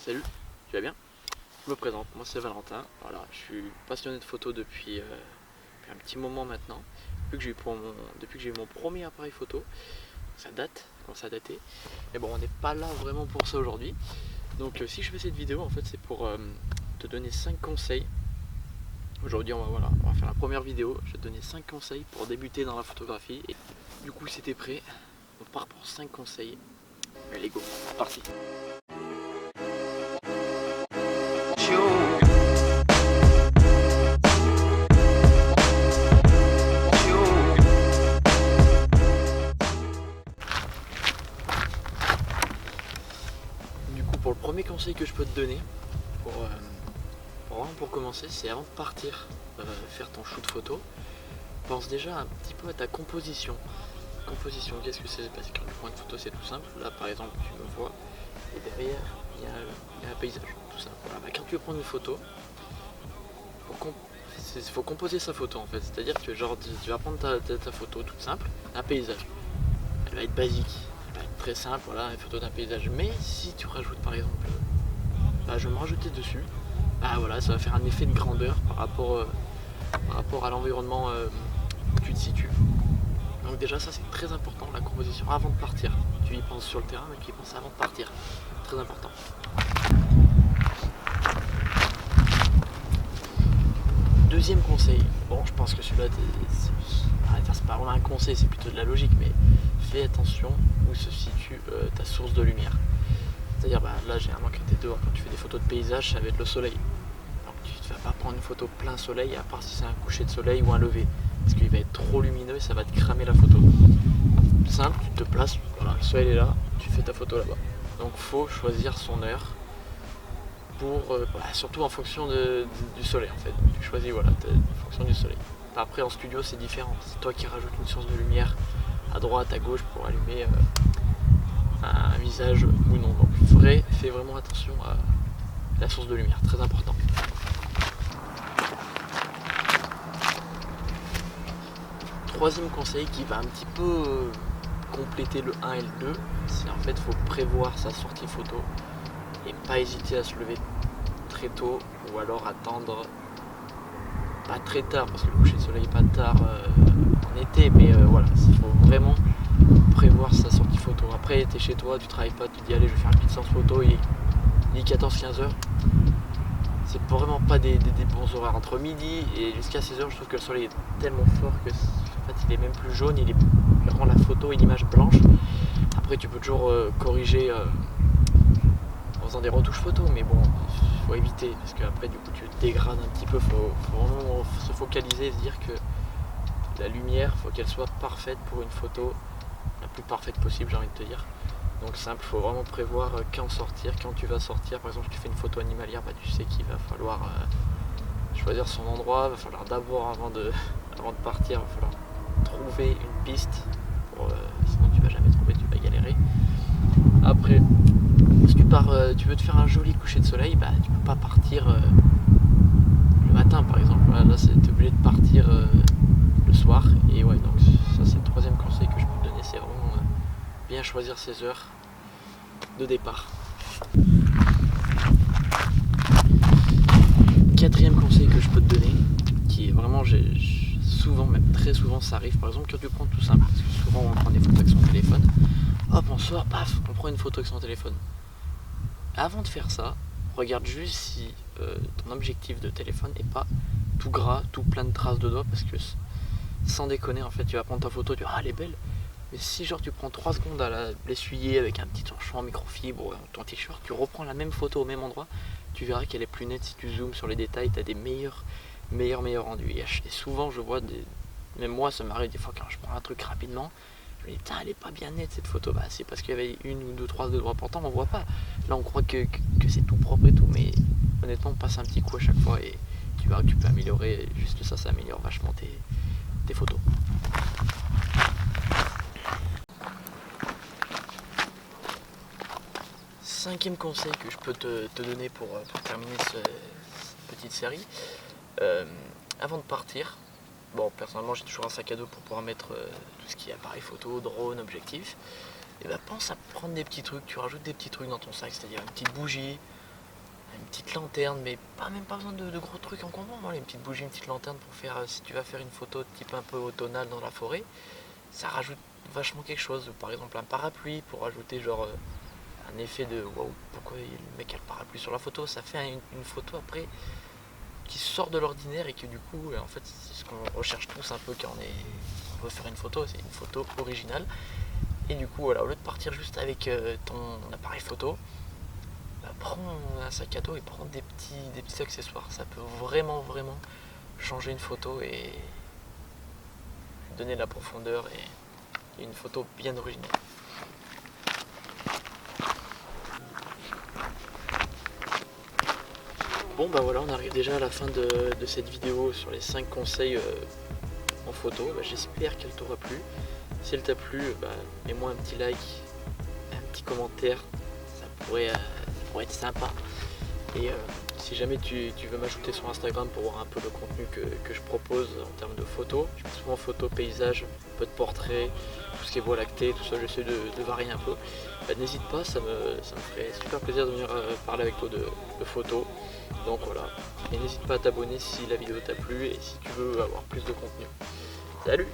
Salut, tu vas bien? Je me présente, moi c'est Valentin. Voilà, je suis passionné de photo depuis un petit moment maintenant. Depuis que j'ai eu mon premier appareil photo, ça date, ça commence à dater. Mais bon, on n'est pas là vraiment pour ça aujourd'hui. Donc si je fais cette vidéo, en fait, c'est pour te donner 5 conseils. Aujourd'hui, on va faire la première vidéo. Je vais te donner 5 conseils pour débuter dans la photographie. Et du coup, si t'es prêt, on part pour 5 conseils. Allez, go, c'est parti. Du coup, pour le premier conseil que je peux te donner, pour commencer, c'est avant de partir faire ton shoot photo, pense déjà un petit peu à ta composition. Composition, qu'est-ce que c'est? Parce que quand tu prends une photo, c'est tout simple. Là, par exemple, tu me vois, et derrière, il y a un paysage, tout ça. Voilà. Bah, quand tu veux prendre une photo, faut composer sa photo en fait. C'est-à-dire que genre, tu vas prendre ta photo toute simple, un paysage. Elle va être basique, elle va être très simple, voilà, une photo d'un paysage. Mais si tu rajoutes par exemple, je vais me rajouter dessus, voilà, ça va faire un effet de grandeur par rapport à l'environnement où tu te situes. Donc déjà ça c'est très important, la composition avant de partir. Tu y penses sur le terrain mais tu y penses avant de partir. Très important. Deuxième conseil, bon je pense que celui-là c'est pas vraiment un conseil, c'est plutôt de la logique, mais fais attention où se situe ta source de lumière. C'est-à-dire là généralement quand tu es dehors, quand tu fais des photos de paysage, ça va être le soleil. Donc tu ne vas pas prendre une photo plein soleil à part si c'est un coucher de soleil ou un lever. Parce qu'il va être trop lumineux et ça va te cramer la photo. Simple, tu te places, voilà, le soleil est là, tu fais ta photo là-bas. Donc faut choisir son heure surtout en fonction du soleil en fait. Tu choisis en fonction du soleil. Après en studio c'est différent, c'est toi qui rajoutes une source de lumière à droite, à gauche pour allumer un visage ou non. Donc fais vraiment attention à la source de lumière, très important. Troisième conseil qui va un petit peu compléter le 1 et le 2, c'est en fait faut prévoir sa sortie photo et pas hésiter à se lever très tôt ou alors attendre pas très tard parce que le coucher de soleil pas tard en été, mais voilà, il faut vraiment prévoir sa sortie photo. Après t'es chez toi, tu travailles pas, tu te dis allez je vais faire une petite séance photo, il est 14-15 heures. C'est vraiment pas des bons horaires. Entre midi et jusqu'à 16 heures, je trouve que le soleil est tellement fort que en fait, il est même plus jaune, il rend la photo et l'image blanche. Après tu peux toujours corriger en faisant des retouches photos, mais bon, il faut éviter parce qu'après du coup tu te dégrades un petit peu. Faut vraiment se focaliser et se dire que la lumière, faut qu'elle soit parfaite pour une photo, la plus parfaite possible, j'ai envie de te dire. Donc simple, il faut vraiment prévoir quand sortir, quand tu vas sortir. Par exemple, si tu fais une photo animalière, tu sais qu'il va falloir choisir son endroit. Il va falloir d'abord, avant de partir, il va falloir trouver une piste. Sinon tu vas jamais trouver, tu vas galérer. Après, si tu veux te faire un joli coucher de soleil, tu peux pas partir le matin par exemple. Là tu es obligé de partir le soir. Et ouais, donc ça c'est le troisième conseil que je peux te donner, c'est vraiment bien choisir ses heures de départ. Quatrième conseil que je peux te donner, qui est vraiment, souvent, même très souvent ça arrive, par exemple quand tu prends tout simple, parce que souvent on prend des photos avec son téléphone, hop on sort, paf, on prend une photo avec son téléphone. Avant de faire ça, regarde juste si ton objectif de téléphone n'est pas tout gras, tout plein de traces de doigts, parce que sans déconner en fait tu vas prendre ta photo, tu dis elle est belle. Mais si genre tu prends 3 secondes à l'essuyer avec un petit torchon en microfibre ou ton t-shirt, tu reprends la même photo au même endroit, tu verras qu'elle est plus nette si tu zoomes sur les détails, tu as des meilleurs rendus. Et souvent je vois même moi ça m'arrive des fois quand je prends un truc rapidement, je me dis putain elle est pas bien nette cette photo, c'est parce qu'il y avait une ou deux traces de doigts, pourtant on voit pas. Là on croit que c'est tout propre et tout, mais honnêtement on passe un petit coup à chaque fois et tu verras que tu peux améliorer, juste ça améliore vachement tes photos. Cinquième conseil que je peux te donner pour terminer cette petite série, avant de partir, bon personnellement j'ai toujours un sac à dos pour pouvoir mettre tout ce qui est appareil photo, drone, objectif, et pense à prendre des petits trucs, tu rajoutes des petits trucs dans ton sac, c'est-à-dire une petite bougie, une petite lanterne, mais même pas besoin de gros trucs encombrants, hein. Une petite bougie, une petite lanterne pour faire, si tu vas faire une photo type un peu automnale dans la forêt, ça rajoute vachement quelque chose. Par exemple un parapluie pour rajouter genre un effet de waouh, pourquoi le mec a le parapluie sur la photo, ça fait une photo après qui sort de l'ordinaire et que du coup en fait c'est ce qu'on recherche tous un peu quand on veut faire une photo, c'est une photo originale. Et du coup voilà, au lieu de partir juste avec ton appareil photo, prends un sac à dos et prends des petits accessoires, ça peut vraiment changer une photo et donner de la profondeur et une photo bien originale. Bon bah voilà, on arrive déjà à la fin de cette vidéo sur les 5 conseils en photo. J'espère qu'elle t'aura plu. Si elle t'a plu, mets-moi un petit like, un petit commentaire, ça pourrait être sympa. Et si jamais tu veux m'ajouter sur Instagram pour voir un peu le contenu que je propose en termes de photos, je fais souvent photos, paysages, un peu de portraits, tout ce qui est voie lactée, tout ça, j'essaie de varier un peu. N'hésite pas, ça me ferait super plaisir de venir parler avec toi de photos. Donc voilà, et n'hésite pas à t'abonner si la vidéo t'a plu et si tu veux avoir plus de contenu. Salut!